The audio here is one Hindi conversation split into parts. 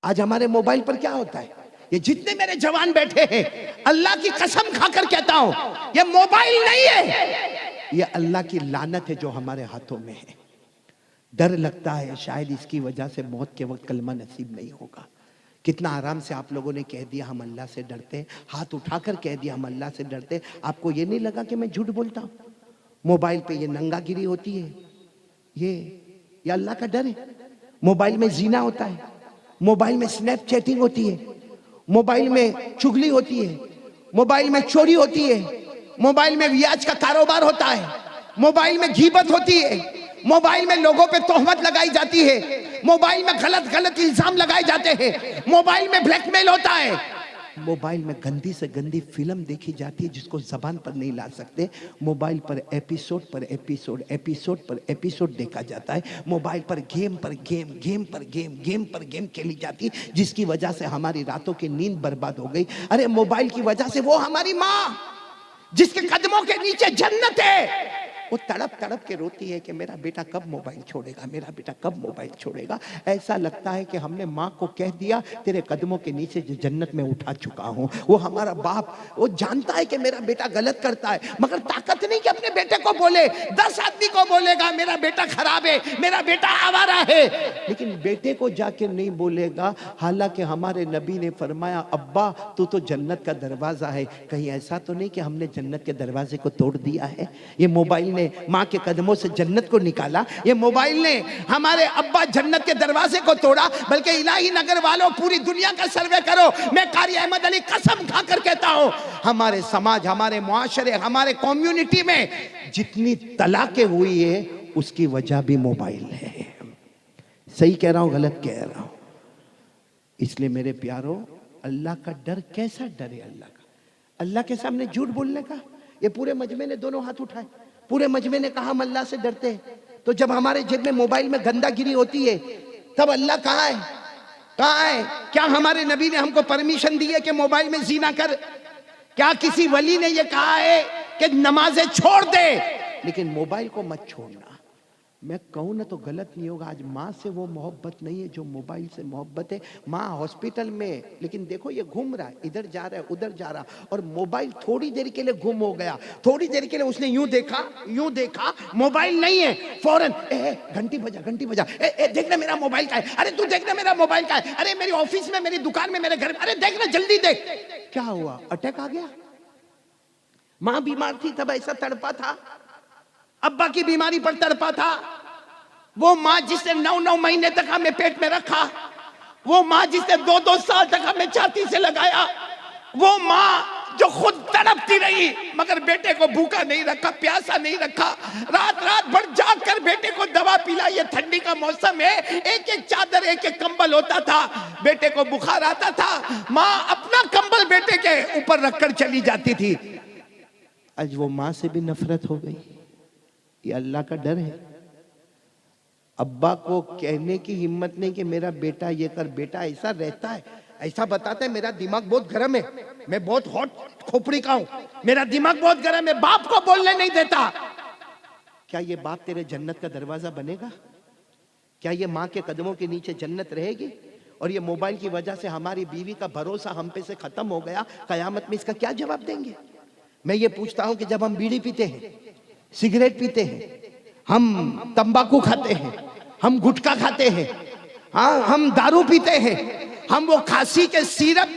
आज हमारे मोबाइल पर क्या होता है? ये जितने मेरे जवान बैठे हैं, अल्लाह की कसम खाकर कहता हूं, ये मोबाइल नहीं है, ये अल्लाह की लानत है जो हमारे हाथों में है। डर लगता है शायद इसकी वजह से मौत के वक्त कलमा नसीब नहीं होगा। कितना आराम से आप लोगों ने कह दिया हम अल्लाह से डरते हैं, हाथ उठाकर कह दिया हम अल्लाह से डरते हैं। आपको ये नहीं लगा कि मैं झूठ बोलता हूं? मोबाइल पे ये नंगागिरी होती है, ये अल्लाह का डर है। मोबाइल में जीना होता है, मोबाइल में स्नैप चैटिंग होती है, मोबाइल में चुगली होती है, मोबाइल में चोरी होती है, मोबाइल में ब्याज का कारोबार होता है, मोबाइल में गीबत होती है, मोबाइल में लोगों पे तोहमत लगाई जाती है, मोबाइल में गलत गलत इल्जाम लगाए जाते हैं, मोबाइल में ब्लैकमेल होता है, मोबाइल में गंदी से गंदी फिल्म देखी जाती है जिसको जबान पर नहीं ला सकते। मोबाइल पर एपिसोड पर एपिसोड, एपिसोड पर एपिसोड देखा जाता है। मोबाइल पर गेम गेम, गेम पर गेम, गेम पर गेम खेली जाती है, जिसकी वजह से हमारी रातों की नींद बर्बाद हो गई। अरे मोबाइल की वजह से वो हमारी माँ जिसके कदमों के नीचे जन्नत है, वो तड़प तड़प के रोती है कि मेरा बेटा कब मोबाइल छोड़ेगा, मेरा बेटा कब मोबाइल छोड़ेगा। ऐसा लगता है कि हमने माँ को कह दिया तेरे कदमों के नीचे जो जन्नत में उठा चुका हूँ। वो हमारा बाप, वो जानता है कि मेरा बेटा गलत करता है, मगर ताकत नहीं कि अपने बेटे को बोले। 10 आदमी को बोलेगा मेरा बेटा खराब है, मेरा बेटा आवारा है, लेकिन बेटे को जाके नहीं बोलेगा। हालांकि हमारे नबी ने फरमाया अब्बा तू तो जन्नत का दरवाजा है, कहीं ऐसा तो नहीं कि हमने जन्नत के दरवाजे को तोड़ दिया है। ये मोबाइल ने मां के कदमों से जन्नत को निकाला, ये मोबाइल ने हमारे अब्बा जन्नत के दरवाजे को तोड़ा। बल्कि इलाही नगर वालों, पूरी दुनिया का सर्वे करो, मैं कारी अहमद अली कसम खाकर कहता हूं, हमारे समाज, हमारे मुआशरे, हमारे कम्युनिटी में जितनी तलाकें हुई है उसकी वजह भी मोबाइल है। सही कह रहा हूं, गलत कह रहा हूं? इसलिए मेरे प्यारो, अल्लाह का डर कैसा डर है? अल्लाह का, अल्लाह के सामने झूठ बोलने का। ये पूरे मजमे ने दोनों हाथ उठाए, पूरे मजमे ने कहा हम अल्लाह से डरते हैं। तो जब हमारे जेब में मोबाइल में गंदागिरी होती है तब अल्लाह कहाँ है? कहाँ है? क्या हमारे नबी ने हमको परमिशन दी है कि मोबाइल में जीना कर? क्या किसी वली ने यह कहा है कि नमाजें छोड़ दे, लेकिन मोबाइल को मत छोड़ना? मैं कहूँ ना तो गलत नहीं होगा, आज माँ से वो मोहब्बत नहीं है जो मोबाइल से मोहब्बत है। माँ हॉस्पिटल में, लेकिन देखो ये घूम रहा है, इधर जा रहा है, उधर जा रहा, और मोबाइल थोड़ी देर के लिए गुम हो गया। थोड़ी देर के लिए उसने यूं देखा, मोबाइल नहीं है, फौरन घंटी बजा, घंटी बजा, देखना मेरा मोबाइल का है, अरे तू देखना मेरा मोबाइल का है, अरे मेरी ऑफिस में, मेरी दुकान में, मेरे घर में, अरे देखना जल्दी देख। क्या हुआ? अटैक आ गया? माँ बीमार थी तब ऐसा तड़पा था, अब्बा की बीमारी पर तड़पा था। वो माँ जिसने 9 महीने तक हमें पेट में रखा, वो माँ जिसने 2 साल तक हमें छाती से लगाया, वो माँ जो खुद तड़पती रही मगर बेटे को भूखा नहीं रखा, प्यासा नहीं रखा, रात भर जाग कर बेटे को दवा पिलाई। ये ठंडी का मौसम है, एक एक चादर, एक एक कंबल होता था, बेटे को बुखार आता था, माँ अपना कंबल बेटे के ऊपर रखकर चली जाती थी। आज वो माँ से भी नफरत हो गई। ये अल्लाह का डर है? अब्बा को कहने की हिम्मत नहीं कि मेरा बेटा ये कर, बेटा ऐसा रहता है, ऐसा बताता है मेरा दिमाग बहुत गर्म है, मैं बहुत हॉट खोपड़ी का हूं, मेरा दिमाग बहुत गर्म है, बाप को बोलने नहीं देता। क्या ये बाप तेरे जन्नत का दरवाजा बनेगा? क्या ये माँ के कदमों के नीचे जन्नत रहेगी? और ये मोबाइल की वजह से हमारी बीवी का भरोसा हम पे से खत्म हो गया, कयामत में इसका क्या जवाब देंगे? मैं ये पूछता हूं कि जब हम बीड़ी पीते हैं, सिगरेट पीते हैं, हम तंबाकू खाते हैं, हम गुटखा खाते हैं, हाँ हम दारू पीते हैं, हम वो खांसी के सिरप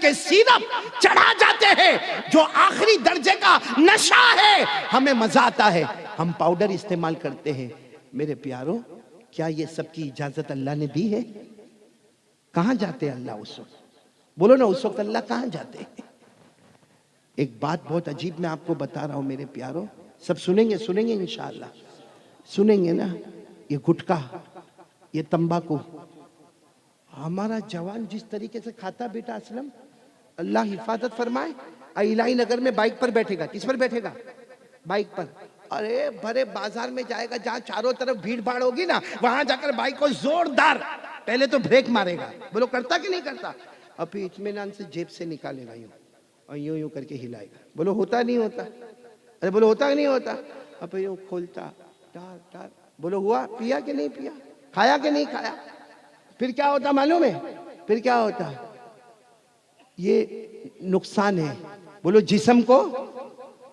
चढ़ा जाते हैं जो आखिरी दर्जे का नशा है, हमें मजा आता है, हम पाउडर इस्तेमाल करते हैं। मेरे प्यारो, क्या ये सब की इजाजत अल्लाह ने दी है? कहां जाते हैं अल्लाह उस वक्त? बोलो ना, उस वक्त अल्लाह कहां जाते हैं? एक बात बहुत अजीब मैं आपको बता रहा हूं मेरे प्यारो, सब सुनेंगे इंशाअल्लाह, सुनेंगे ना। ये गुटखा, ये तंबाकू, हमारा जवान जिस तरीके से खाता, बेटा असलम अल्लाह हिफाजत फरमाए, इलाही नगर में बाइक पर बैठेगा। किस पर बैठेगा? बाइक पर। अरे भरे बाजार में जाएगा जहां चारों तरफ भीड़ भाड़ होगी ना, वहां जाकर बाइक को जोरदार पहले तो ब्रेक मारेगा। बोलो करता कि नहीं करता? और फिर इत्मीनान से जेब से निकालेगा यूं और यूं करके हिलाएगा। बोलो होता नहीं होता? अरे बोलो होता कि नहीं होता? अब यूं खोलता, टार टार, बोलो हुआ? पिया कि नहीं पिया? खाया कि नहीं खाया? फिर क्या होता मालूम है? फिर क्या होता है? ये नुकसान है। बोलो जिस्म को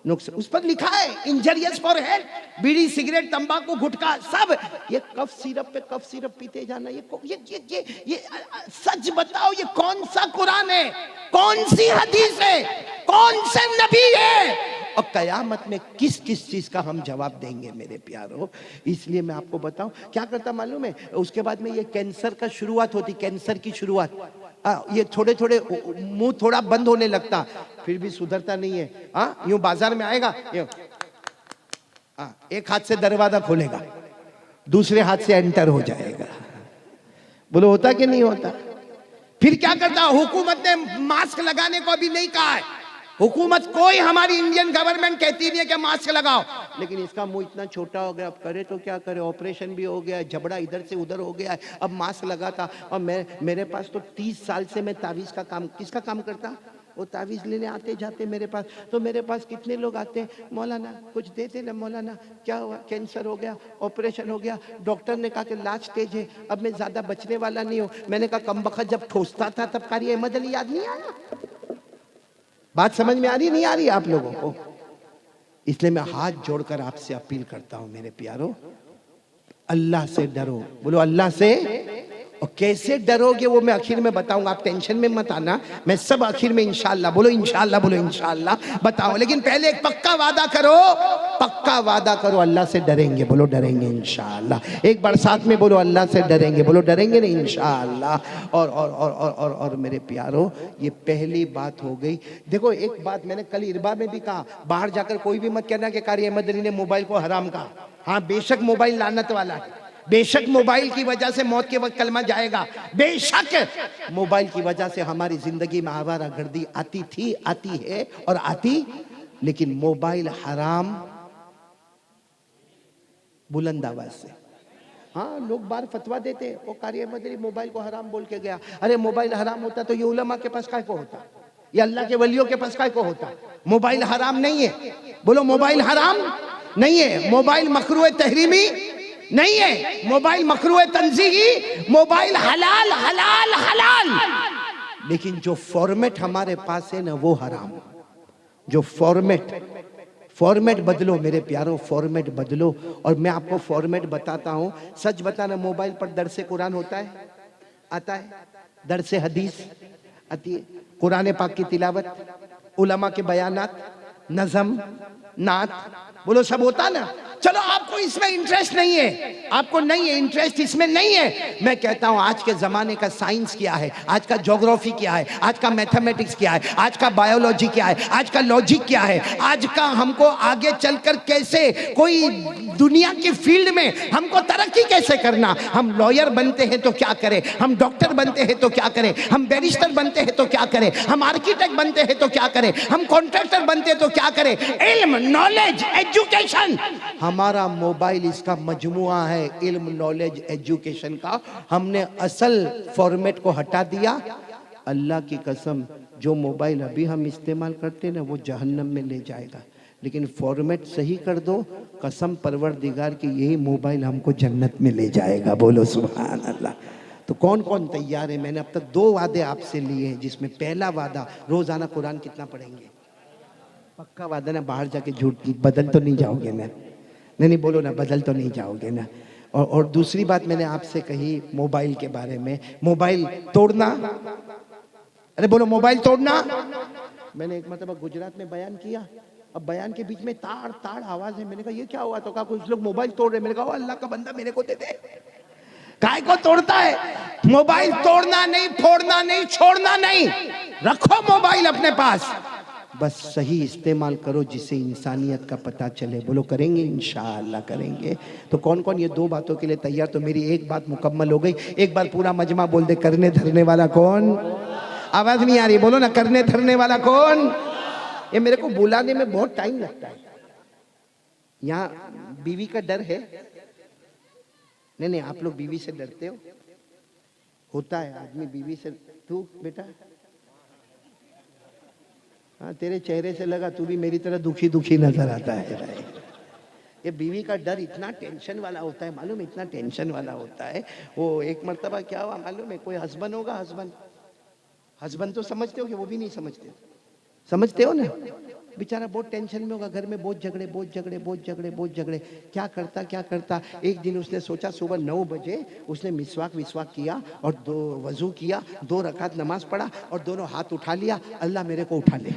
नुकसान। उस पर लिखा है injurious for health, bidi cigarette तंबाकू गुटखा सब। ये कफ सिरप पे कफ सिरप पीते जाना, ये सच बताओ, ये कौन सा कुरान है, कौन सी हदीस है, कौन से नबी है? और कयामत में किस किस चीज का हम जवाब देंगे मेरे प्यारों? इसलिए मैं आपको बताऊं क्या करता मालूम है? उसके बाद में ये कैंसर का शुरुआत होती, कैंसर की शुरुआत, ये थोड़े थोड़े मुंह थोड़ा बंद होने लगता, फिर भी सुधरता नहीं है। हाँ, यूं बाजार में आएगा, एक हाथ से दरवाजा खोलेगा, दूसरे हाथ से एंटर हो जाएगा। बोलो होता कि नहीं होता? फिर क्या करता? हुकूमत ने मास्क लगाने को अभी नहीं कहा है। हुकूमत कोई, हमारी इंडियन गवर्नमेंट कहती नहीं है कि मास्क लगाओ, लेकिन इसका मुंह इतना छोटा हो गया, अब करे तो क्या करे? ऑपरेशन भी हो गया, जबड़ा इधर से उधर हो गया है, अब मास्क लगाता। और मेरे पास तो 30 साल से मैं तावीज़ का काम, किसका काम करता? वो तावीज़ लेने आते जाते मेरे पास। तो मेरे पास कितने लोग आते हैं, मौलाना कुछ दे देना, मौलाना क्या हुआ? कैंसर हो गया, ऑपरेशन हो गया, डॉक्टर ने कहा कि लास्ट स्टेज है, अब मैं ज़्यादा बचने वाला नहीं हूँ। मैंने कहा कम बखत जब ठोसता था तब कारी अहमद अली याद नहीं आया? बात समझ में आ रही नहीं आ रही आप लोगों को? इसलिए मैं हाथ जोड़कर आपसे अपील करता हूं मेरे प्यारो, अल्लाह से डरो। बोलो अल्लाह से। और कैसे डरोगे वो मैं आखिर में बताऊंगा, आप टेंशन में मत आना, मैं सब आखिर में इंशाअल्लाह, बोलो इंशाअल्लाह, बोलो इंशाअल्लाह बताओ। लेकिन पहले एक पक्का वादा करो, पक्का वादा करो, अल्लाह से डरेंगे। बोलो डरेंगे इंशाअल्लाह। एक बार साथ में बोलो अल्लाह से डरेंगे। बोलो डरेंगे नहीं इंशाअल्लाह। और मेरे प्यारो, ये पहली बात हो गई। देखो एक बात मैंने कल इरबा में भी कहा, बाहर जाकर कोई भी मत कहना कि कारी अहमद अली ने मोबाइल को हराम कहा। हाँ बेशक मोबाइल लानत वाला है, बेशक मोबाइल की वजह से मौत के वक्त कलमा जाएगा, बेशक मोबाइल की वजह से हमारी जिंदगी में आवारागर्दी आती थी, आती है और आती, लेकिन मोबाइल हराम बुलंद आवाज से। हाँ लोग बाहर फतवा देते, वो कारी अहमद अली मोबाइल को हराम बोल के गया। अरे मोबाइल हराम होता तो ये उलमा के पास काय को होता, ये अल्लाह के वलियों के पास काय को होता? मोबाइल हराम नहीं है। बोलो मोबाइल हराम नहीं है, मोबाइल मकरूह तहरीमी नहीं है, मोबाइल मकरूह तंजीही, मोबाइल हलाल हलाल हलाल। लेकिन जो फॉर्मेट हमारे पास है ना वो हराम। जो फॉर्मेट बदलो मेरे प्यारो, फॉर्मेट बदलो। और मैं आपको फॉर्मेट बताता हूं, सच बताना, मोबाइल पर दर्स कुरान होता है, आता है, दर्स हदीस आती है, कुरान पाक की तिलावत, उलमा के बयानात, नज़म, नात, बोलो सब होता ना? चलो आपको इसमें इंटरेस्ट नहीं है, आपको नहीं है इंटरेस्ट इसमें नहीं है। मैं कहता हूं आज के जमाने का साइंस क्या है, आज का ज्योग्राफी क्या है, आज का मैथमेटिक्स क्या है, आज का बायोलॉजी क्या है, आज का लॉजिक क्या है, आज का हमको आगे चलकर कैसे कोई दुनिया की फील्ड में हमको तरक्की कैसे करना, हम लॉयर बनते हैं तो क्या करें, हम डॉक्टर बनते हैं तो क्या करें, हम बैरिस्टर बनते हैं तो क्या करें, हम आर्किटेक्ट बनते हैं तो क्या करें, हम कॉन्ट्रैक्टर बनते हैं तो क्या करें। इल्म, नॉलेज, एजुकेशन, हमारा मोबाइल इसका मजमुआ है, इल्म, नॉलेज, एजुकेशन का। हमने असल फॉर्मेट को हटा दिया। अल्लाह की कसम, जो मोबाइल अभी हम इस्तेमाल करते हैं ना वो जहन्नम में ले जाएगा, लेकिन फॉर्मेट सही कर दो, कसम परवरदिगार की यही मोबाइल हमको जन्नत में ले जाएगा। बोलो सुभान अल्लाह। तो कौन कौन तैयार है? मैंने अब तक 2 वादे आपसे लिए हैं, जिसमें पहला वादा रोजाना कुरान कितना पढ़ेंगे? पक्का वादा ना? बाहर जाके झूठ बदल तो नहीं जाओगे ना? नहीं बोलो ना, बदल तो नहीं जाओगे ना? और दूसरी बात मैंने आपसे कही मोबाइल के बारे में, मोबाइल तोड़ना, अरे बोलो मोबाइल तोड़ना। मैंने एक मतलब गुजरात में बयान किया, अब बयान के बीच में ताड़ ताड़ आवाज है। मैंने कहा ये क्या हुआ? तो कहा कुछ लोग मोबाइल तोड़ रहे। मैंने कहा अल्लाह का बंदा मेरे को दे दे। काय को तोड़ता है? मोबाइल तोड़ना नहीं, फोड़ना नहीं, छोड़ना नहीं, रखो मोबाइल अपने पास, बस सही इस्तेमाल करो जिससे इंसानियत का पता चले। बोलो करेंगे इंशाअल्लाह करेंगे। तो कौन कौन ये 2 बातों के लिए तैयार? तो मेरी एक बात मुकम्मल हो गई। एक बार पूरा मजमा बोल दे, करने धरने वाला कौन? आवाज नहीं आ रही, बोलो ना, करने धरने वाला कौन? ये मेरे को बुलाने में बहुत टाइम लगता है। यहाँ बीवी का डर है? नहीं, आप लोग बीवी से डरते हो? होता है आदमी बीवी से। तू बेटा, हाँ तेरे चेहरे से लगा तू भी मेरी तरह दुखी दुखी नजर आता है। ये बीवी का डर इतना टेंशन वाला होता है, मालूम है? इतना टेंशन वाला होता है। वो एक मर्तबा क्या हुआ मालूम है? कोई हस्बैंड होगा, हस्बैंड हस्बैंड तो समझते हो कि वो भी नहीं समझते? समझते हो ना? बेचारा बहुत टेंशन में होगा, घर में बहुत झगड़े बहुत झगड़े बहुत झगड़े बहुत झगड़े, क्या करता क्या करता। एक दिन उसने सोचा सुबह 9 बजे उसने मिसवाक विसवाक किया और दो वजू किया, 2 रकात नमाज पढ़ा और दोनों हाथ उठा लिया, अल्लाह मेरे को उठा ले,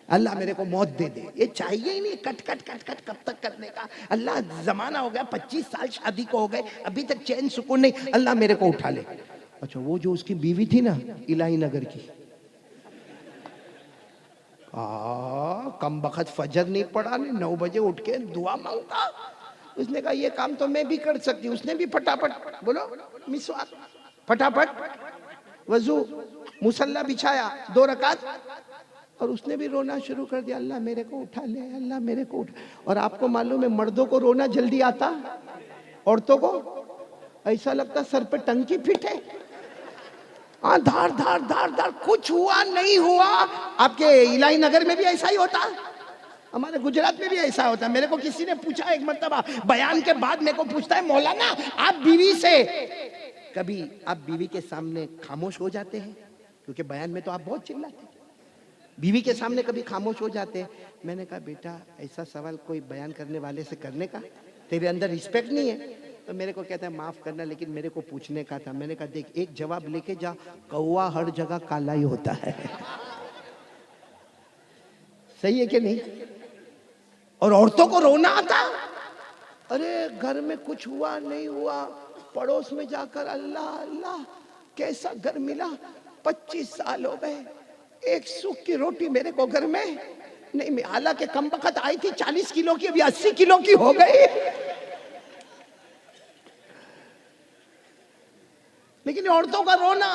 अल्लाह मेरे को मौत दे दे। ये चाहिए ही नहीं कट कट कट कट कब तक करने का। अल्लाह जमाना हो गया, 25 साल शादी को हो गए, अभी तक चैन सुकून नहीं, अल्लाह मेरे को उठा ले। अच्छा वो जो उसकी बीवी थी ना इलाही नगर की, कम बखत फजर नहीं पड़ा ने 9 बजे उठ के दुआ मांगता। उसने कहा ये काम तो मैं भी कर सकती हूँ। उसने भी फटाफट बोलो मिसवाक, फटाफट वजू, मुसल्ला बिछाया, 2 रकात, और उसने भी रोना शुरू कर दिया, अल्लाह मेरे को उठा ले, अल्लाह मेरे को उठा। और आपको मालूम है मर्दों को रोना जल्दी आता, औरतों को ऐसा लगता सर पे टंकी फिट है, धार धार धार धार, कुछ हुआ नहीं हुआ। आपके इलाही नगर में भी ऐसा ही होता, हमारे गुजरात में भी ऐसा होता। मेरे को किसी ने पूछा एक मर्तबा बयान के बाद, मेरे को पूछता है मौलाना आप बीवी से कभी आप बीवी के सामने खामोश हो जाते हैं? क्योंकि बयान में तो आप बहुत चिल्लाते हैं, बीवी के सामने कभी खामोश हो जाते हैं? मैंने कहा बेटा ऐसा सवाल कोई बयान करने वाले से करने का, तेरे अंदर रिस्पेक्ट नहीं है? तो मेरे को कहता है माफ करना लेकिन मेरे को पूछने का था। मैंने कहा देख एक जवाब लेके जा, कौवा हर जगह काला ही होता है। सही है कि नहीं? और औरतों को रोना आता, अरे घर में कुछ हुआ नहीं हुआ, पड़ोस में जाकर अल्लाह अल्लाह कैसा घर मिला, 25 साल हो गए, एक सूख की रोटी मेरे को घर में नहीं। हालांकि कम बखत आई थी 40 किलो की, अभी 80 किलो की हो गई। लेकिन औरतों का रोना,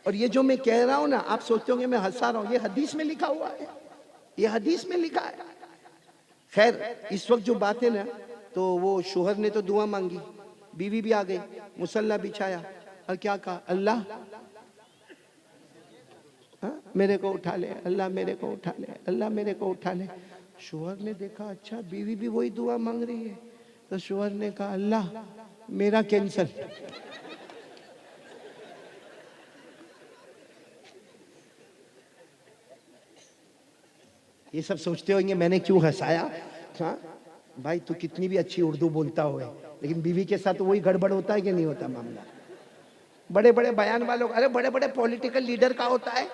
और ये जो मैं कह रहा हूं ना आप सोचते होंगे मैं हंसा रहा हूं, ये हदीस में लिखा हुआ है, ये हदीस में लिखा है। खैर इस वक्त जो बात है ना, तो वो शोहर ने तो दुआ मांगी, बीवी भी आ गई, मुसल्ला बिछाया और क्या कहा, अल्लाह मेरे को उठा ले, अल्लाह मेरे को उठा ले, अल्लाह मेरे को उठा ले। शोहर ने देखा अच्छा बीवी भी वही दुआ मांग रही है, तो शोहर ने कहा अल्लाह मेरा कैंसर। ये सब सोचते होंगे मैंने क्यों हंसाया। हाँ भाई तू कितनी भी अच्छी उर्दू बोलता हो, लेकिन बीवी के साथ वही गड़बड़ होता है कि नहीं होता मामला। बड़े बड़े बयान वालों, अरे बड़े बड़े पॉलिटिकल लीडर का होता है,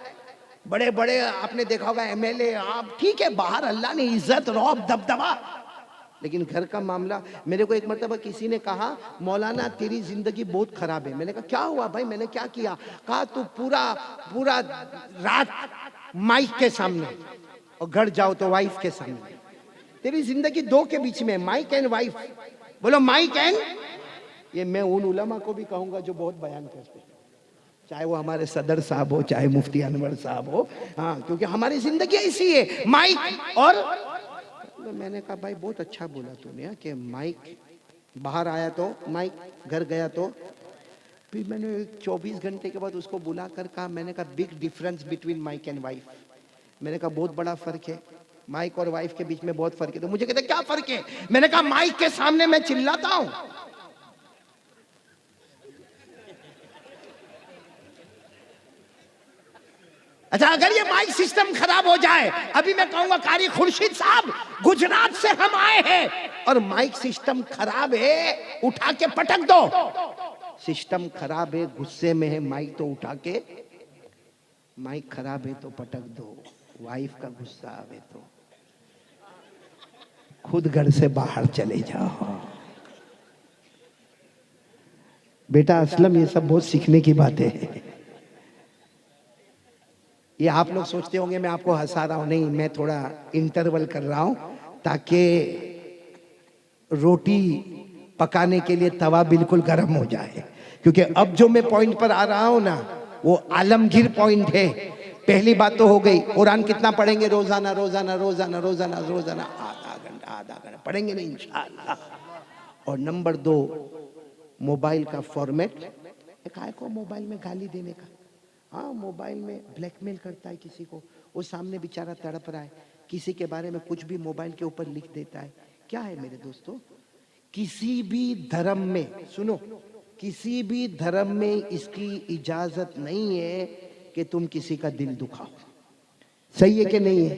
बड़े बड़े आपने देखा होगा एमएलए, आप ठीक है बाहर अल्लाह ने इज्जत रौब दबदबा, लेकिन घर का मामला। मेरे को एक मरतबा किसी ने कहा मौलाना तेरी जिंदगी बहुत खराब है। मैंने कहा क्या हुआ भाई, मैंने क्या किया? कहा तू पूरा पूरा रात माइक के सामने और घर जाओ तो वाइफ के सामने, तेरी जिंदगी 2 के बीच में, माइक एंड वाइफ। बोलो माइक एंड, ये मैं उन उलमा को भी कहूंगा जो बहुत बयान करते हैं, चाहे वो हमारे सदर साहब हो चाहे मुफ्ती अनवर साहब हो, हाँ क्योंकि हमारी जिंदगी ऐसी है माइक और। तो मैंने कहा भाई बहुत अच्छा बोला तूने कि माइक, बाहर आया तो माइक, घर गया तो। फिर मैंने 24 घंटे के बाद उसको बुलाकर कहा, मैंने कहा big difference between mike and wife. मैंने कहा बहुत बड़ा फर्क है, माइक और वाइफ के बीच में बहुत फर्क है। तो मुझे कहते क्या फर्क है? मैंने कहा माइक के सामने मैं चिल्लाता हूं, अच्छा अगर ये माइक सिस्टम खराब हो जाए, अभी मैं कहूंगा कारी खुर्शीद साहब गुजरात से हम आए हैं और माइक सिस्टम खराब है, उठा के पटक दो। सिस्टम खराब है, गुस्से में है, माइक तो उठा के, माइक खराब है तो पटक दो। वाइफ का गुस्सा आवे तो खुद घर से बाहर चले जाओ। बेटा असलम ये सब बहुत सीखने की बातें हैं। ये आप लोग सोचते होंगे मैं आपको हंसा रहा हूं, नहीं मैं थोड़ा इंटरवल कर रहा हूं ताकि रोटी पकाने के लिए तवा बिल्कुल गर्म हो जाए। क्योंकि अब जो मैं पॉइंट पर आ रहा हूं ना वो आलमगीर पॉइंट है। पहली बात तो हो गई, कुरान कितना पढ़ेंगे रोजाना रोजाना रोजाना रोजाना रोजाना, आधा घंटा पढ़ेंगे नहीं इंशाअल्लाह। और नंबर 2 मोबाइल का फॉर्मेट, काय को मोबाइल में गाली देने का, हाँ मोबाइल में ब्लैकमेल करता है किसी को, वो सामने बेचारा तड़प रहा है, किसी के बारे में कुछ भी मोबाइल के ऊपर लिख देता है। क्या है मेरे दोस्तों, किसी भी धर्म में सुनो, किसी भी धर्म में इसकी इजाजत नहीं है कि तुम किसी का दिल दुखाओ। सही है कि नहीं है?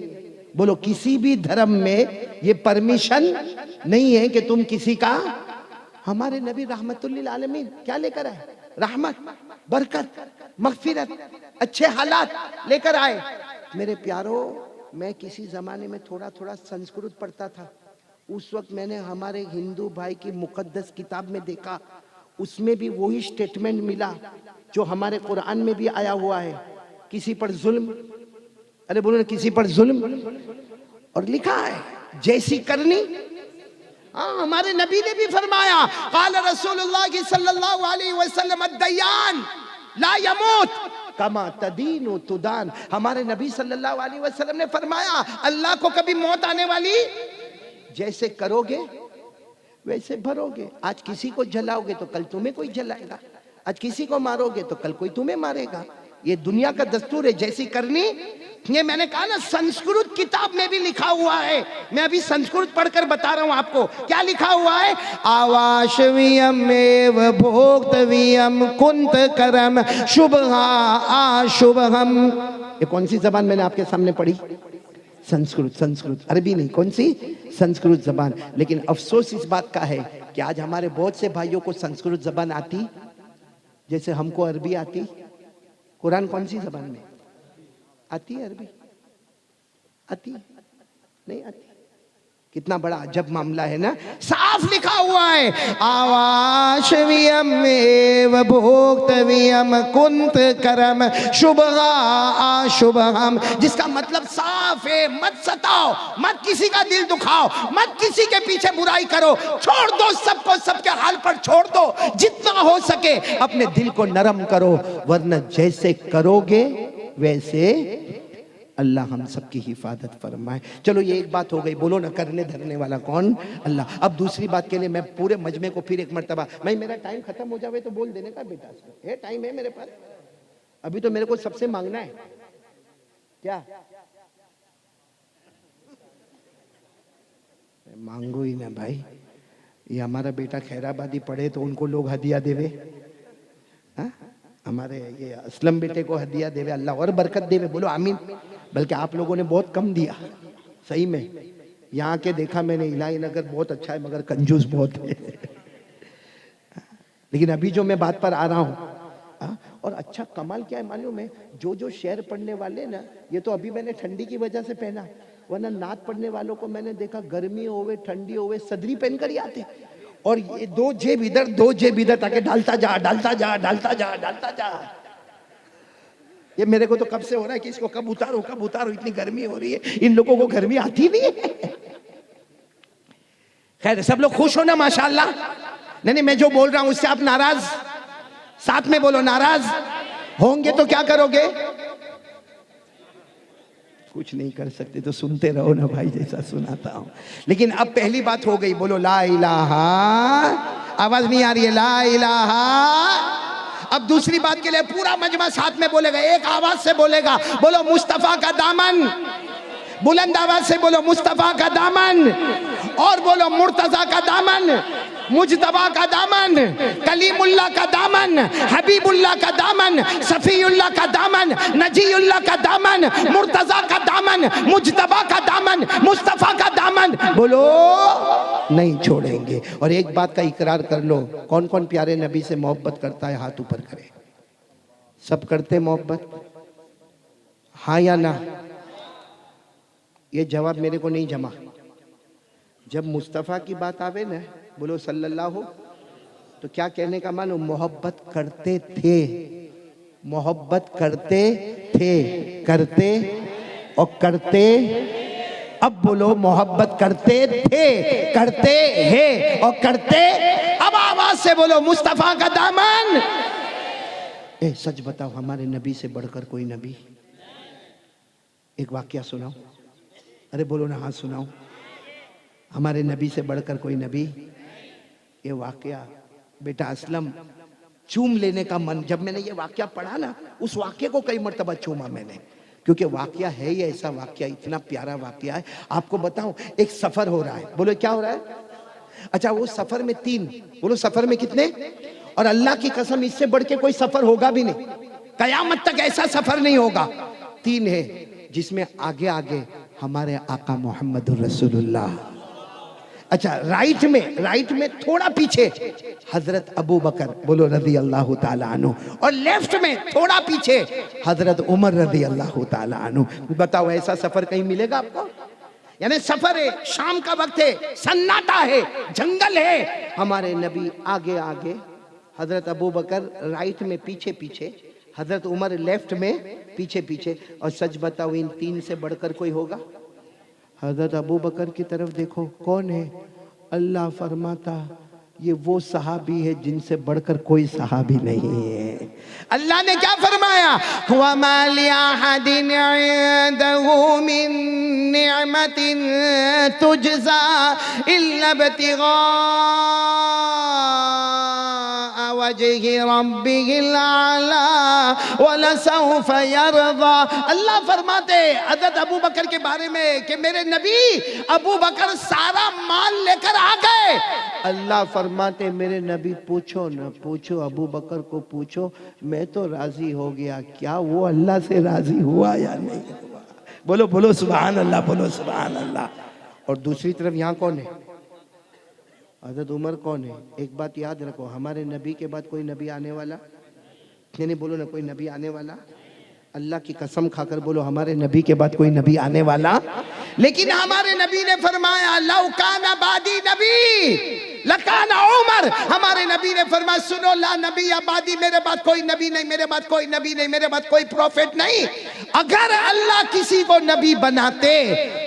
बोलो, किसी भी धर्म में ये परमिशन नहीं है कि तुम किसी का। हमारे नबी रहमतुल्लिल आलमीन क्या लेकर आए? रहमत, बरकत, मगफिरत, अच्छे हालात लेकर आए। मेरे प्यारो, मैं किसी जमाने में थोड़ा थोड़ा संस्कृत पढ़ता था। उस वक्त मैंने हमारे हिंदू भाई की मुकद्दस किताब में देखा, उसमें भी वही स्टेटमेंट मिला जो हमारे कुरान में भी आया हुआ है, किसी पर जुल्म, अरे बोलो ना, किसी पर जुल्म, और लिखा है जैसी करनी। हाँ, हमारे नबी ने भी फरमाया, काल रसूलुल्लाह सल्लल्लाहु अलैहि वसल्लम अद्दयान ला यमूत कमा तदीन तुदान। हमारे नबी सल्लल्लाहु अलैहि वसल्लम ने फरमाया, अल्लाह को कभी मौत आने वाली, जैसे करोगे वैसे भरोगे। आज किसी को जलाओगे तो कल तुम्हें कोई जलाएगा, आज किसी को मारोगे तो कल कोई तुम्हें मारेगा। ये दुनिया का दस्तूर है, जैसी करनी। ये मैंने कहा ना, संस्कृत किताब में भी लिखा हुआ है। मैं अभी संस्कृत पढ़कर बता रहा हूं आपको क्या लिखा हुआ है। आवाशवियम एव भोक्तव्यम कुंत करम शुभहा अशुभहम। ये कौन सी जबान मैंने आपके सामने पढ़ी? संस्कृत। संस्कृत, अरबी नहीं, कौन सी? संस्कृत जबान। लेकिन अफसोस इस बात का है कि आज हमारे बहुत से भाइयों को संस्कृत जबान आती जैसे हमको अरबी आती। कुरान कौन सी जबान में आती है? अरबी आती है? नहीं आती। कितना बड़ा अजब मामला है ना। साफ लिखा हुआ है, आवाशवियम एव भोक्तव्यम कुंत करम शुभहा अशुभहम। जिसका मतलब साफ है, मत सताओ, मत किसी का दिल दुखाओ, मत किसी के पीछे बुराई करो, छोड़ दो सबको, सबके हाल पर छोड़ दो। जितना हो सके अपने दिल को नरम करो, वरना जैसे करोगे वैसे अल्लाह हम सबकी हिफाजत फरमाए। चलो, ये एक बात हो गई। बोलो ना, करने धरने वाला कौन? अल्लाह। अब दूसरी बात के लिए मैं पूरे मजमे को फिर एक मर्तबा, भाई मेरा टाइम खत्म हो जावे तो बोल देने का बेटा, ये टाइम है मेरे पास, अभी तो मेरे को सबसे मांगना है। क्या मांगो ही ना भाई। ये हमारा बेटा खैराबादी पढ़े तो उनको लोग हदिया देवे, हाँ? हमारे ये असलम बेटे को हदिया देवे, अल्लाह और बरकत देवे। बोलो आमीन। बल्कि आप लोगों ने बहुत कम दिया, सही में। यहाँ के देखा मैंने, इलाही नगर बहुत अच्छा है मगर कंजूस बहुत है। लेकिन अभी जो मैं बात पर आ रहा हूँ, और अच्छा कमाल क्या है मालूम है, जो जो शेर पढ़ने वाले ना, ये तो अभी मैंने ठंडी की वजह से पहना, वरना नात पढ़ने वालों को मैंने देखा गर्मी होवे ठंडी होवे सदरी पहनकर ही आते। और ये दो जेब इधर दो जेब इधर, ताकि डालता जा डालता जा डालता जा डालता जा। ये मेरे को तो कब से हो रहा है कि इसको कब उतारो, इतनी गर्मी हो रही है। इन लोगों को गर्मी आती नहीं है। खैर, सब लोग खुश हो ना माशाल्लाह। नहीं, मैं जो बोल रहा हूं उससे आप नाराज? साथ में बोलो, नाराज होंगे तो क्या करोगे? कुछ नहीं कर सकते तो सुनते रहो ना भाई, जैसा सुनाता हूं। लेकिन अब पहली बात हो गई, बोलो ला इलाहा। आवाज नहीं आ रही है? ला इलाहा। अब दूसरी बात के लिए पूरा मजमा साथ में बोलेगा, एक आवाज से बोलेगा। बोलो मुस्तफा का दामन, बुलंद आवाज से बोलो मुस्तफा का दामन, और बोलो मुर्तजा का दामन, मुजतबा का दामन, कलीमुल्लाह का दामन, हबीबुल्लाह का दामन, सफीउल्लाह का दामन, नजीउल्लाह का दामन, मुर्तजा का दामन, मुजतबा का दामन, मुस्तफा का दामन। बोलो नहीं छोड़ेंगे। और एक बात का इकरार कर लो, कौन कौन प्यारे नबी से मोहब्बत करता है? हाथ ऊपर करे। सब करते मोहब्बत? हाँ या ना? ये जवाब मेरे को नहीं जमा। जब मुस्तफ़ा की बात आवे ना, बोलो सल्लल्लाहु, तो क्या कहने का मानो? मोहब्बत करते थे, मोहब्बत करते थे, करते और करते। अब बोलो मोहब्बत करते थे, करते हैं और करते। अब आवाज से बोलो मुस्तफ़ा का दामन। ए सच बताओ, हमारे नबी से बढ़कर कोई नबी? एक वाकया सुनाओ। अरे बोलो ना, हाँ सुनाओ। हमारे नबी से बढ़कर कोई नबी? ये वाकया बेटा असलम, चूम लेने का मन, जब मैंने ये वाकया पढ़ा ना, उस वाकये को कई मर्तबा चूमा मैंने, क्योंकि वाकया है ही ऐसा वाकया, इतना प्यारा वाकया है। आपको बताऊं, एक सफर हो रहा है। बोलो क्या हो रहा है? अच्छा, वो सफर में 3, बोलो सफर में कितने? और अल्लाह की कसम इससे बढ़ के कोई सफर होगा भी नहीं, कयामत तक ऐसा सफर नहीं होगा। 3 है जिसमें आगे आगे हमारे आका मोहम्मदुर रसूलुल्लाह, अच्छा राइट में थोड़ा पीछे हजरत अबू बकर, बोलो रजी अल्लाह ताला अन्हु, और लेफ्ट में थोड़ा पीछे हजरत उमर रजी अल्लाह ताला अन्हु। बताओ ऐसा सफर कहीं मिलेगा आपको? यानी सफर है, शाम का वक्त है, सन्नाटा है, जंगल है, हमारे नबी आगे आगे, हजरत अबू बकर राइट में पीछे पीछे, हजरत उमर लेफ्ट में पीछे पीछे। और सच बताओ इन 3 से बढ़कर कोई होगा? हजरत अबू बकर की तरफ देखो, कौन है? अल्लाह फरमाता ये वो सहाबी है जिनसे बढ़कर कोई सहाबी नहीं है। अल्लाह ने क्या फरमाया? वमा लिअहदिन इंदहु मिन निअमतिन तुजज़ा इल्ला इब्तिगा वजहि रब्बिहिल आला वलसौफ यरदा। अल्लाह फरमाते हज़रत अबू बकर के बारे में कि मेरे नबी अबू बकर सारा माल लेकर आ गए। अल्लाह फरमाते मेरे नबी पूछो न पूछो, अबू बकर को पूछो, मैं तो राजी हो गया, क्या वो अल्लाह से राजी हुआ या नहीं हुआ? बोलो बोलो सुभान अल्लाह, बोलो सुभान अल्लाह। और दूसरी तरफ यहाँ कौन है? हज़रत उमर कौन है? एक बात याद रखो, हमारे नबी के बाद कोई नबी आने वाला नहीं, बोलो ना कोई नबी आने वाला। अल्लाह की कसम खाकर बोलो हमारे नबी के बाद कोई नबी आने वाला। लेकिन हमारे नबी ने फरमाया लौ काना बादी नबी लकाना उमर। हमारे नबी ने फरमाया सुनो, ला नबी आबादी, मेरे बाद कोई नबी नहीं, मेरे बाद कोई नबी नहीं, मेरे बाद कोई प्रॉफिट नहीं। अगर अल्लाह किसी को नबी बनाते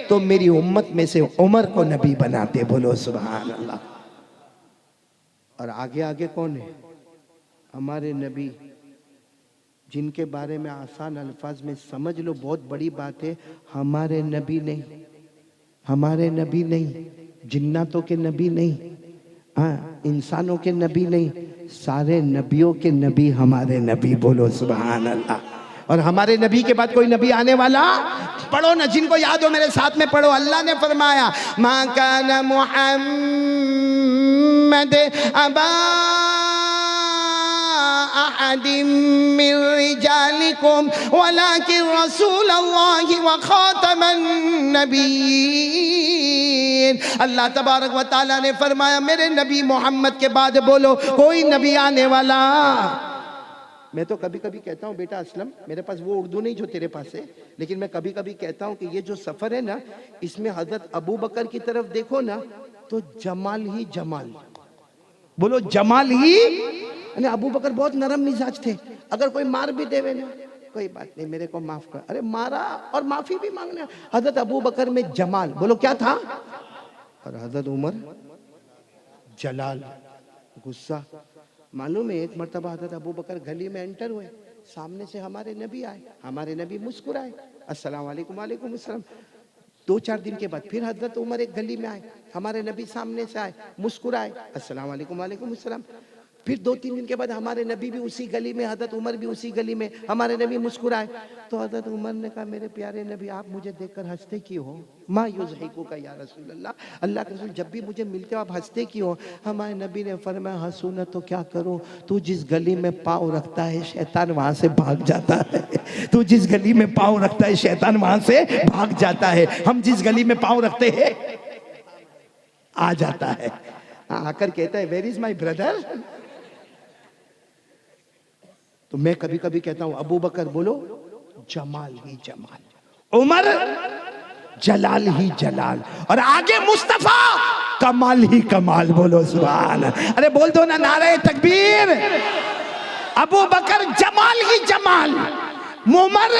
तो मेरी उम्मत में से उमर को नबी बनाते। बोलो सुभान अल्लाह। और आगे आगे कौन है? हमारे नबी जिनके बारे में आसान अल्फाज में समझ लो, बहुत बड़ी बात है, हमारे नबी नहीं, हमारे नबी नहीं, जिन्नातों के नबी नहीं, हाँ इंसानों के नबी नहीं, सारे नबियों के नबी हमारे नबी। बोलो सुभान अल्लाह। और हमारे नबी के बाद कोई नबी आने वाला? पढ़ो ना, जिनको याद हो मेरे साथ में पढ़ो। अल्लाह ने फरमाया मा काना मुहम्मद अबा अहदिम मिन रिजालिकुम वलाकिन रसूलल्लाहि व खातमन नबीय्यीन। अल्लाह तबारक व तआला ने फरमाया मेरे नबी मोहम्मद के बाद बोलो कोई नबी आने वाला। मैं तो कभी कभी कहता हूँ बेटा असलम, मेरे पास वो उर्दू नहीं जो तेरे पास है, लेकिन मैं कभी कभी कहता हूँ कि ये जो सफर है ना, इसमें हजरत अबू बकर की तरफ देखो ना तो जमाल ही जमाल, बोलो जमाल ही। अबू बकर बहुत नरम मिजाज थे, अगर कोई मार भी देवे ना कोई बात नहीं, मेरे को माफ कर, अरे मारा और माफी भी मांगना। हजरत अबू बकर में जमाल, बोलो क्या था? और हजरत उमर जलाल, गुस्सा। मालूम है एक मर्तबा हजरत अबू बकर गली में एंटर हुए, सामने से हमारे नबी आए, हमारे नबी मुस्कुराए, अस्सलाम वालेकुम, वालेकुम अस्सलाम। 2-4 दिन के बाद फिर हजरत उमर एक गली में आए, हमारे नबी सामने से आए, मुस्कुराए, अस्सलाम वालेकुम, वालेकुम अस्सलाम। फिर 2-3 दिन के बाद हमारे नबी भी उसी गली में, हजरत उमर भी उसी गली में, हमारे नबी मुस्कुराए। तो हजरत उमर ने कहा मेरे प्यारे नबी आप मुझे देखकर हंसते क्यों हो? मा युज़हिकुका या रसूल अल्लाह, अल्लाह के रसूल जब भी मुझे मिलते हो आप हंसते क्यों हो? हमारे नबी ने फरमाया हंसू न तो क्या करूं, तू जिस गली में पाँव रखता है शैतान वहां से भाग जाता है। तू जिस गली में पाँव रखता है शैतान वहां से भाग जाता है, हम जिस गली में पाँव रखते हैं आ जाता है। आकर कहता है वेयर इज माई ब्रदर। तो मैं कभी कभी कहता हूं अबू बकर बोलो जमाल ही जमाल, उमर जलाल ही जलाल, और आगे मुस्तफा कमाल ही कमाल। बोलो सुभान। अरे बोल दो ना नारे तकबीर। अबू बकर जमाल ही जमाल, उमर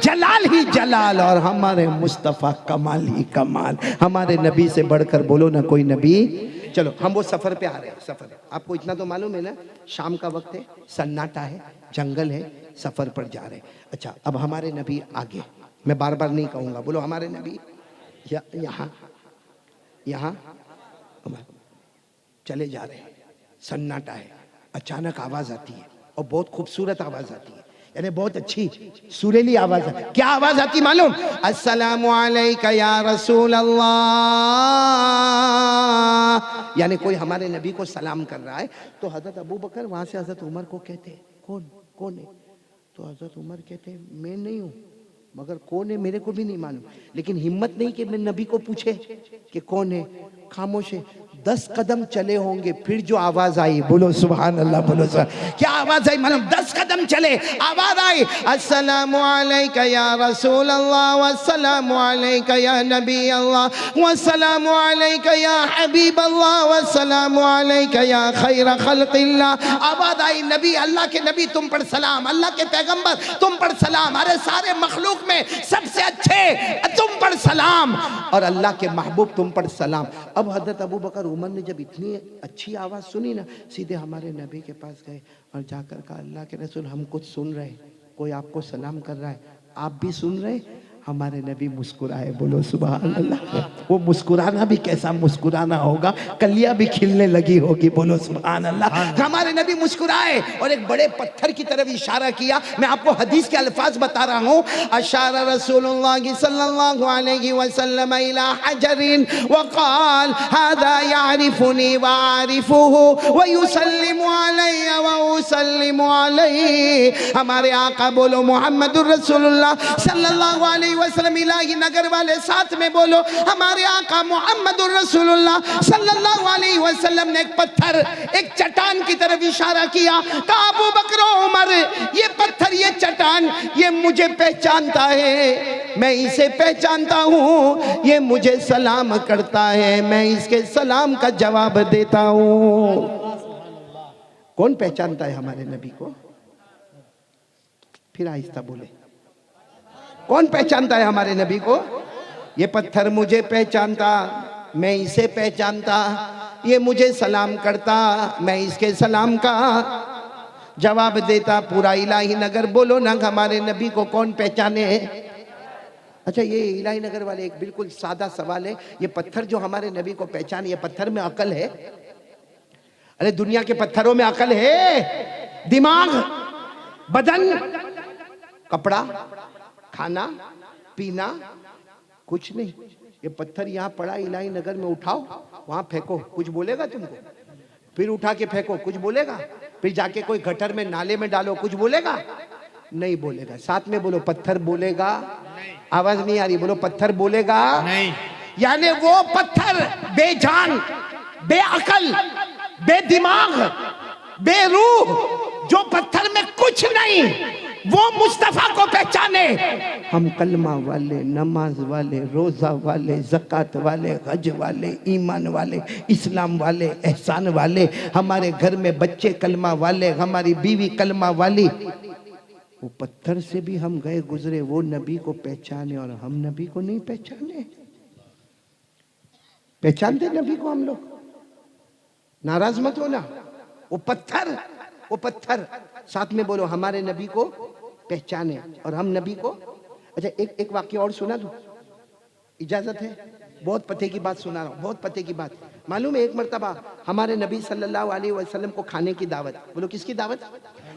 जलाल ही जलाल, और हमारे मुस्तफा कमाल ही कमाल। हमारे नबी से बढ़कर बोलो ना कोई नबी। चलो हम वो सफर पे आ रहे हैं। सफर आपको इतना तो मालूम है ना, शाम का वक्त है, सन्नाटा है, जंगल है, सफर पर जा रहे हैं। अच्छा अब हमारे नबी आगे, मैं बार बार नहीं कहूंगा, बोलो हमारे नबी यहाँ यहाँ चले जा रहे हैं, सन्नाटा है, अचानक आवाज आती है और बहुत खूबसूरत आवाज आती है। यानी बहुत अच्छी सुरीली आवाज है। क्या आवाज आती मालूम? अस्सलामु अलैका या रसूल अल्लाह। यानी कोई हमारे नबी को सलाम कर रहा है तो हजरत अबू बकर वहां से हजरत उमर को कहते कौन कौन है? तो हजरत उमर कहते मैं नहीं हूं, मगर कौन है मेरे को भी नहीं मालूम, लेकिन हिम्मत नहीं कि मैं नबी को पूछे कि कौन है। खामोश है। 10 कदम चले होंगे फिर जो आवाज आई, बोलो सुभान अल्लाह, बोलो सुभान। क्या आवाज आई मालूम? 10 कदम चले, आवाज आई, अस्सलामु अलैका या रसूल अल्लाह वस्सलामु अलैका या नबी अल्लाह वस्सलामु अलैका या हबीब अल्लाह वस्सलामु अलैका या खैर खल्क़िल्लाह। आवाज आई, नबी, अल्लाह के नबी तुम पर सलाम, अल्लाह के पैगंबर तुम पर सलाम, अरे सारे मखलूक में सबसे अच्छे तुम पर सलाम, और अल्लाह के महबूब तुम पर सलाम। अब हजरत अबू बकर उमर ने जब इतनी अच्छी आवाज सुनी ना, सीधे हमारे नबी के पास गए और जाकर कहा, अल्लाह के रसूल हम कुछ सुन रहे, कोई आपको सलाम कर रहा है, आप भी सुन रहे? हमारे नबी मुस्कुराए, बोलो सुभान अल्लाह। वो मुस्कुराना भी कैसा मुस्कुराना होगा, कलियां भी खिलने लगी होगी, बोलो सुभान अल्लाह। हमारे नबी मुस्कुराए और एक बड़े पत्थर की तरफ इशारा किया। मैं आपको हदीस के अल्फाज बता रहा हूँ। अशारा रसूलुल्लाह सल्लल्लाहु अलैहि वसल्लम इला हजरिन वक़ाल हादा यारिफुनी व आरिफुहु व युसल्लिमु अलैया व उसल्लिमु अलैहि। हमारे आका बोलो मुहम्मदुर रसूलुल्लाह सल्लल्लाहु अलैहि वसल्लम, इलाही नगर वाले साथ में बोलो, हमारे आका मुहम्मदुर रसूलुल्लाह सल्लल्लाहु अलैहि वसल्लम ने एक पत्थर, एक चट्टान की तरफ इशारा किया। कहा, अबू बकर उमर, ये पत्थर, ये चट्टान, ये मुझे पहचानता है, मैं इसे पहचानता हूँ, ये मुझे सलाम करता है, मैं इसके सलाम का जवाब देता हूँ। कौन पहचानता है हमारे नबी को? फिर आहिस्ता बोले, कौन पहचानता है हमारे नबी को? ये पत्थर मुझे पहचानता, मैं इसे पहचानता, ये मुझे सलाम करता, मैं इसके सलाम का जवाब देता। पूरा इलाही नगर बोलो ना, हमारे नबी को कौन पहचाने? अच्छा, ये इलाही नगर वाले एक बिल्कुल सादा सवाल है, ये पत्थर जो हमारे नबी को पहचाने, ये पत्थर में अकल है? अरे दुनिया के पत्थरों में अकल है? दिमाग, बदन, कपड़ा, खाना पीना, कुछ नहीं। ये पत्थर यहाँ पड़ा इलाही नगर में, उठाओ वहां फेंको, कुछ बोलेगा तुमको? फिर उठा के फेंको, कुछ बोलेगा? फिर जाके कोई गटर में, नाले में डालो, कुछ बोलेगा? नहीं बोलेगा। साथ में बोलो, पत्थर बोलेगा? आवाज नहीं आ रही, बोलो, पत्थर बोलेगा? नहीं। यानी वो पत्थर बेजान, बेअकल, बेदिमाग, बेरूह, जो पत्थर में कुछ नहीं, वो मुस्तफा को पहचाने। हम कलमा वाले, नमाज वाले, रोजा वाले, ज़कात वाले, हज वाले, ईमान वाले, इस्लाम वाले, एहसान वाले, हमारे घर में बच्चे कलमा वाले, हमारी बीवी कलमा वाली, वो पत्थर से भी हम गए गुजरे, वो नबी को पहचाने और हम नबी को नहीं पहचाने। पहचानते नबी को हम लोग? नाराज मत होना। वो पत्थर, वो पत्थर, साथ में बोलो, हमारे नबी को पहचाने और हम नबी को। अच्छा, एक वाक्य और सुना दूं, इजाजत है? बहुत पते की बात सुना रहा हूँ, बहुत पते की बात। मालूम है, एक मर्तबा हमारे नबी सल्लल्लाहु अलैहि वसल्लम को खाने की दावत, बोलो किसकी दावत?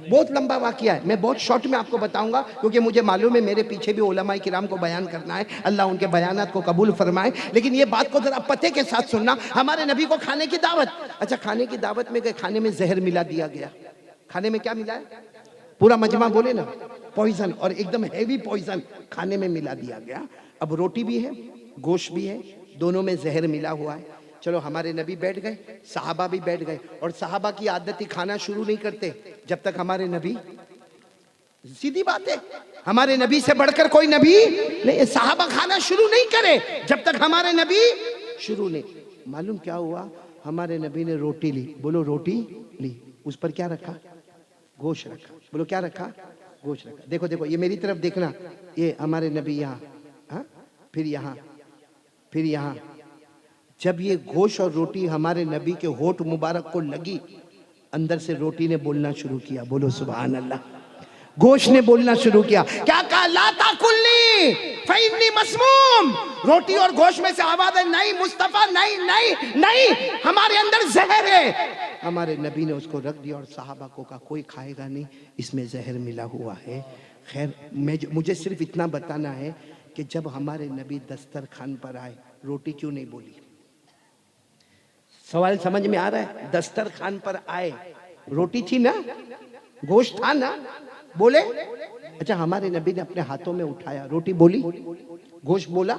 बहुत लंबा वाकया है, मैं बहुत शॉर्ट में आपको बताऊंगा, क्योंकि मुझे मालूम है मेरे पीछे भी उलमाए किराम को बयान करना है, अल्लाह उनके बयानात को कबूल फरमाए। लेकिन ये बात को जरा पते के साथ सुनना। हमारे नबी को खाने की दावत, अच्छा खाने की दावत में गए, खाने में जहर मिला दिया गया। खाने में क्या मिला है? पूरा मजमा बोले ना, पॉइजन, और एकदम हेवी पॉइजन खाने में मिला दिया गया। अब रोटी भी है, गोश्त भी है, दोनों में जहर मिला हुआ है। चलो हमारे नबी बैठ गए, सहाबा भी बैठ गए, और सहाबा की आदत ही खाना शुरू नहीं करते जब तक हमारे नबी, सीधी बात है, हमारे नबी से बढ़कर कोई नबी नहीं, सहाबा खाना शुरू नहीं करे जब तक हमारे नबी शुरू नहीं। मालूम क्या हुआ? हमारे नबी ने रोटी ली, बोलो रोटी ली, उस पर क्या रखा? गोश्त रखा। बोलो क्या रखा? गोश्त रखा। देखो देखो, ये मेरी तरफ देखना, ये हमारे नबी यहाँ, हाँ, फिर यहाँ, फिर यहाँ। जब ये गोश्त और रोटी हमारे नबी के होठ मुबारक को लगी, अंदर से रोटी ने बोलना शुरू किया, बोलो सुभान अल्लाह। गोश्त ने बोलना शुरू किया, क्या कहा? ला ताकुल्नी फइन्नी मसमूम। रोटी और गोश्त में से आवाज है, नहीं मुस्तफा, नहीं नहीं नहीं, हमारे अंदर जहर है। हमारे नबी ने उसको रख दिया और साहबा को कहा कोई खाएगा नहीं, इसमें जहर मिला हुआ है। खैर मुझे सिर्फ इतना बताना है कि जब हमारे नबी दस्तरखान पर आए रोटी क्यों नहीं बोली? सवाल समझ में आ रहा है? दस्तरखान पर आए रोटी थी ना, गोश्त था ना, बोले? अच्छा, हमारे नबी ने अपने हाथों में उठाया, रोटी बोली? गोश्त बोला?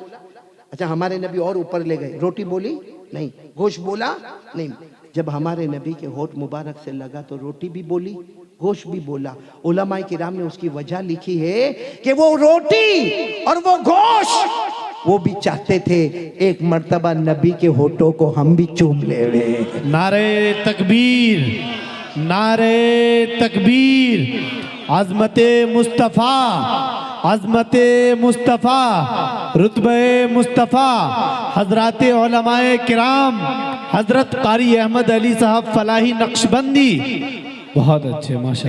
अच्छा, हमारे नबी और ऊपर ले गए, रोटी बोली? नहीं। गोश्त बोला? नहीं। जब हमारे नबी के होठ मुबारक से लगा तो रोटी भी बोली, गोश्त भी बोला। उलमाए किराम ने उसकी वजह लिखी है कि वो रोटी और वो गोश्त वो भी चाहते थे एक मर्तबा नबी के होठों को हम भी चूम ले। नारे तकबीर, नारे तकबीर। अज़मते मुस्तफ़ा, अज़मते मुस्तफ़ा, रुतबे मुस्तफ़ा, हज़राते उलमाए किराम, हज़रत कारी अहमद अली साहब फलाही नक्शबंदी। बहुत अच्छे, माशा।